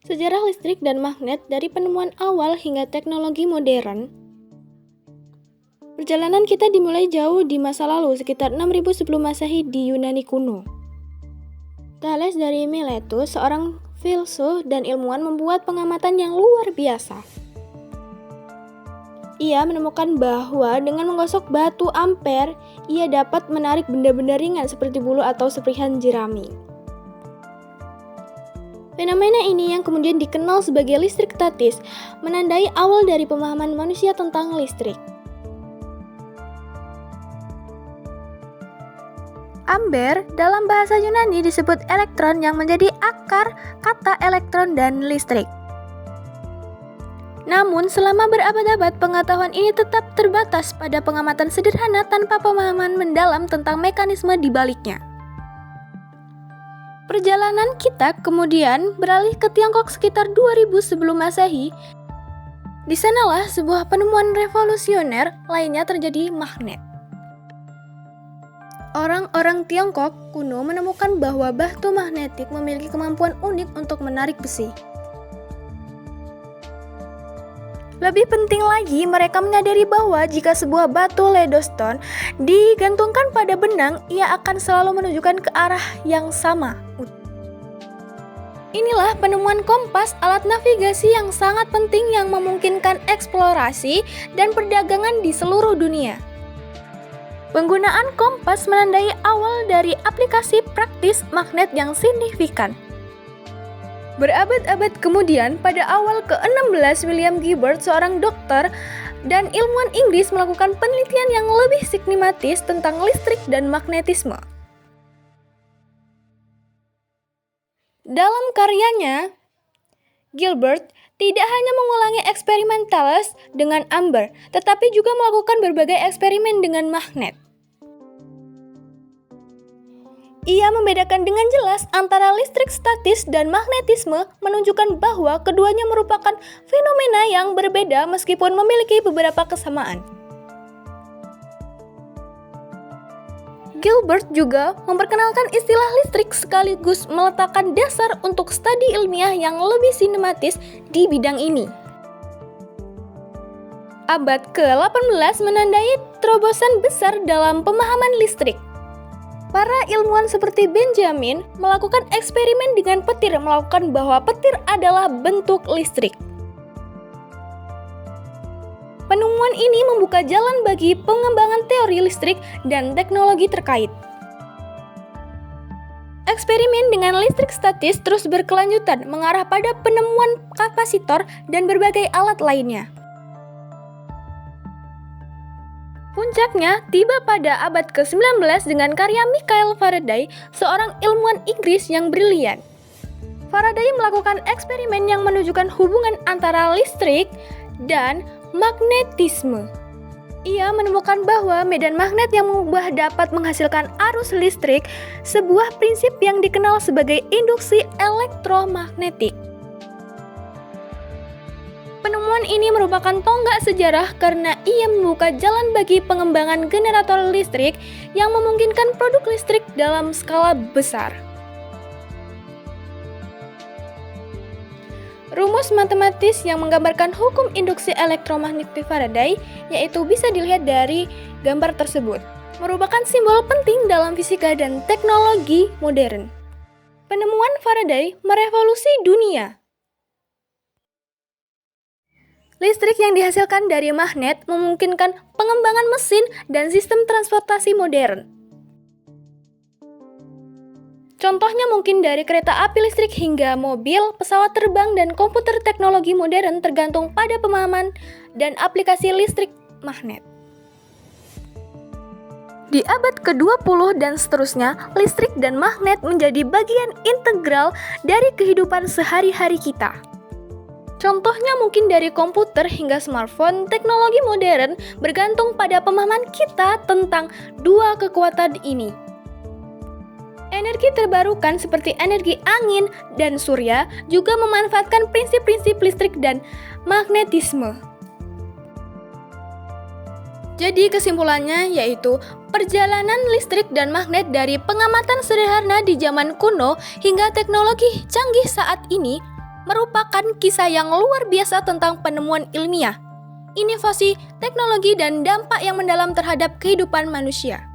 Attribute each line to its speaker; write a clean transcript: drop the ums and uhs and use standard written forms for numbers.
Speaker 1: Sejarah listrik dan magnet dari penemuan awal hingga teknologi modern. Perjalanan kita dimulai jauh di masa lalu, sekitar 6000 sebelum Masehi di Yunani kuno. Thales dari Miletus, seorang filsuf dan ilmuwan, membuat pengamatan yang luar biasa. Ia menemukan bahwa dengan menggosok batu ampere, ia dapat menarik benda-benda ringan seperti bulu atau serpihan jerami. Fenomena ini yang kemudian dikenal sebagai listrik statis, menandai awal dari pemahaman manusia tentang listrik. Ampere dalam bahasa Yunani disebut elektron, yang menjadi akar kata elektron dan listrik. Namun, selama berabad-abad, pengetahuan ini tetap terbatas pada pengamatan sederhana tanpa pemahaman mendalam tentang mekanisme di baliknya. Perjalanan kita kemudian beralih ke Tiongkok sekitar 2000 sebelum Masehi. Di sanalah sebuah penemuan revolusioner lainnya terjadi, magnet. Orang-orang Tiongkok kuno menemukan bahwa batu magnetik memiliki kemampuan unik untuk menarik besi. Lebih penting lagi, mereka menyadari bahwa jika sebuah batu leadstone digantungkan pada benang, ia akan selalu menunjukkan ke arah yang sama. Inilah penemuan kompas, alat navigasi yang sangat penting yang memungkinkan eksplorasi dan perdagangan di seluruh dunia. Penggunaan kompas menandai awal dari aplikasi praktis magnet yang signifikan. Berabad-abad kemudian, pada awal ke-16, William Gilbert, seorang dokter dan ilmuwan Inggris, melakukan penelitian yang lebih sistematis tentang listrik dan magnetisme. Dalam karyanya, Gilbert tidak hanya mengulangi eksperimen Thales dengan Ampere, tetapi juga melakukan berbagai eksperimen dengan magnet. Ia membedakan dengan jelas antara listrik statis dan magnetisme, menunjukkan bahwa keduanya merupakan fenomena yang berbeda meskipun memiliki beberapa kesamaan. Gilbert juga memperkenalkan istilah listrik sekaligus meletakkan dasar untuk studi ilmiah yang lebih sistematis di bidang ini. Abad ke-18 menandai terobosan besar dalam pemahaman listrik. Para ilmuwan seperti Benjamin melakukan eksperimen dengan petir, melakukan bahwa petir adalah bentuk listrik. Penemuan ini membuka jalan bagi pengembangan teori listrik dan teknologi terkait. Eksperimen dengan listrik statis terus berkelanjutan, mengarah pada penemuan kapasitor dan berbagai alat lainnya. Puncaknya tiba pada abad ke-19 dengan karya Michael Faraday, seorang ilmuwan Inggris yang brilian. Faraday melakukan eksperimen yang menunjukkan hubungan antara listrik dan magnetisme. Ia menemukan bahwa medan magnet yang mengubah dapat menghasilkan arus listrik, sebuah prinsip yang dikenal sebagai induksi elektromagnetik. Penemuan ini merupakan tonggak sejarah karena ia membuka jalan bagi pengembangan generator listrik yang memungkinkan produk listrik dalam skala besar. Rumus matematis yang menggambarkan hukum induksi elektromagnetik Faraday, yaitu bisa dilihat dari gambar tersebut, merupakan simbol penting dalam fisika dan teknologi modern. Penemuan Faraday merevolusi dunia. Listrik yang dihasilkan dari magnet memungkinkan pengembangan mesin dan sistem transportasi modern. Contohnya mungkin dari kereta api listrik hingga mobil, pesawat terbang, dan komputer. Teknologi modern tergantung pada pemahaman dan aplikasi listrik magnet. Di abad ke-20 dan seterusnya, listrik dan magnet menjadi bagian integral dari kehidupan sehari-hari kita. Contohnya mungkin dari komputer hingga smartphone, teknologi modern bergantung pada pemahaman kita tentang dua kekuatan ini. Energi terbarukan seperti energi angin dan surya juga memanfaatkan prinsip-prinsip listrik dan magnetisme. Jadi kesimpulannya yaitu perjalanan listrik dan magnet dari pengamatan sederhana di zaman kuno hingga teknologi canggih saat ini merupakan kisah yang luar biasa tentang penemuan ilmiah, inovasi, teknologi, dan dampak yang mendalam terhadap kehidupan manusia.